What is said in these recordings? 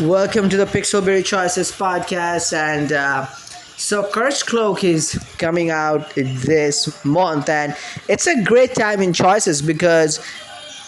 Welcome to the Pixelberry Choices podcast. And Cursed Cloak is coming out this month, and it's a great time in choices because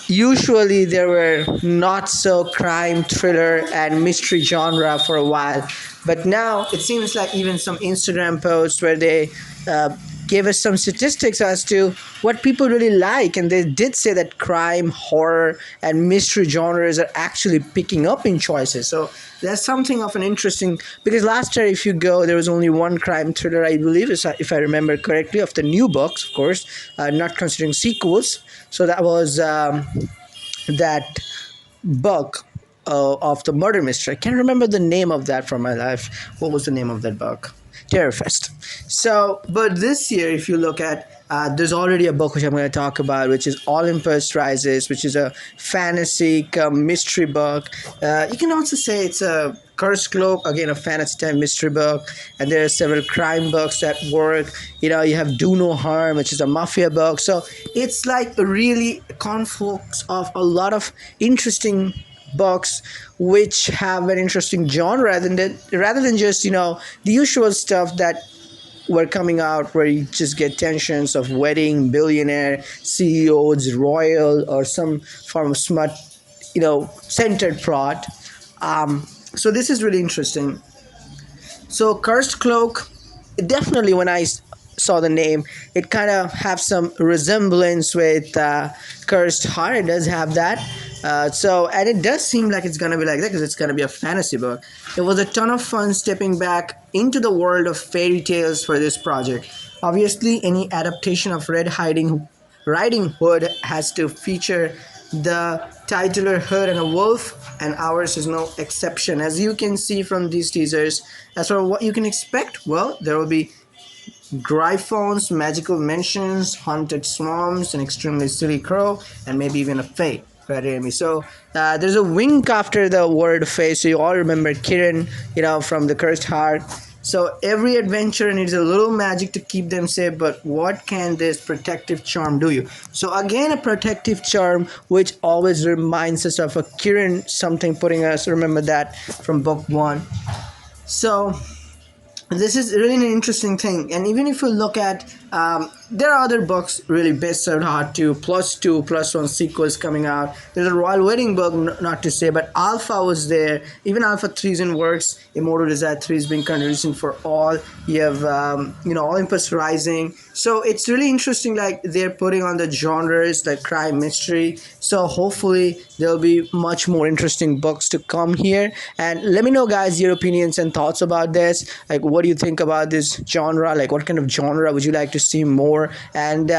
usually there were not so crime, thriller, and mystery genre for a while. But now it seems like even some Instagram posts where they uh, gave us some statistics as to what people really like. And they did say that crime, horror, and mystery genres are actually picking up in choices. So that's something of an interesting, because last year, if you go, there was only one crime thriller, I believe, if I remember correctly, of the new books, of course, not considering sequels. So that was that book of the murder mystery. I can't remember the name of that from my life. What was the name of that book? Terrorfest. So, but this year, if you look at, there's already a book which I'm going to talk about, which is Olympus Rises, which is a fantasy mystery book. You can also say it's a Cursed Cloak, again, a fantasy type mystery book. And there are several crime books that work. You have Do No Harm, which is a mafia book. So it's like a really conflux of a lot of interesting books which have an interesting genre rather than just the usual stuff that were coming out where you just get tensions of wedding, billionaire, CEOs, royal, or some form of smut, centered plot. So this is really interesting. So Cursed Cloak, definitely when saw the name, it kind of have some resemblance with Cursed Heart. It does have that. And it does seem like it's gonna be like that because it's gonna be a fantasy book. It was a ton of fun stepping back into the world of fairy tales for this project. Obviously, any adaptation of Riding Hood has to feature the titular hood and a wolf, and ours is no exception. As you can see from these teasers, as for what you can expect, well, there will be Gryphons, magical mentions, haunted swamps, an extremely silly crow, and maybe even a fae. So there's a wink after the word fae. So you all remember Kiran, from the Cursed Heart. So every adventure needs a little magic to keep them safe, but what can this protective charm do you? So again, a protective charm which always reminds us of a Kiran something putting us, remember that from book one. So this is really an interesting thing, and even if you look at there are other books really best served hard to +2 +1 sequels coming out. There's a royal wedding book, not to say, but Alpha was there. Even Alpha 3 is in works. Immortal Desire 3 is being conditioned for all. You have Olympus Rising. So it's really interesting, like they're putting on the genres like crime, mystery. So hopefully there'll be much more interesting books to come here. And let me know, guys, your opinions and thoughts about this. Like, what do you think about this genre? Like, what kind of genre would you like to see more? And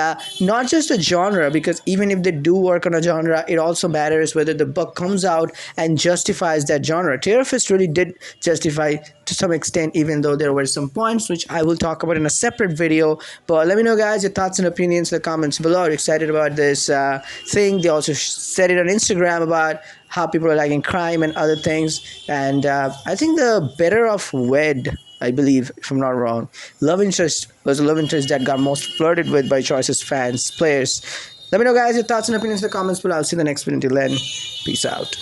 not just a genre, because even if they do work on a genre, it also matters whether the book comes out and justifies that genre. Terrorfest really did justify to some extent, even though there were some points which I will talk about in a separate video. But let me know, guys, your thoughts and opinions in the comments below. Are you excited about this thing? They also said it on Instagram about how people are liking crime and other things. And I think the Better of Wed, I believe, if I'm not wrong, love interest was a love interest that got most flirted with by Choices fans, players. Let me know, guys, your thoughts and opinions in the comments below. I'll see you in the next video. Until then, peace out.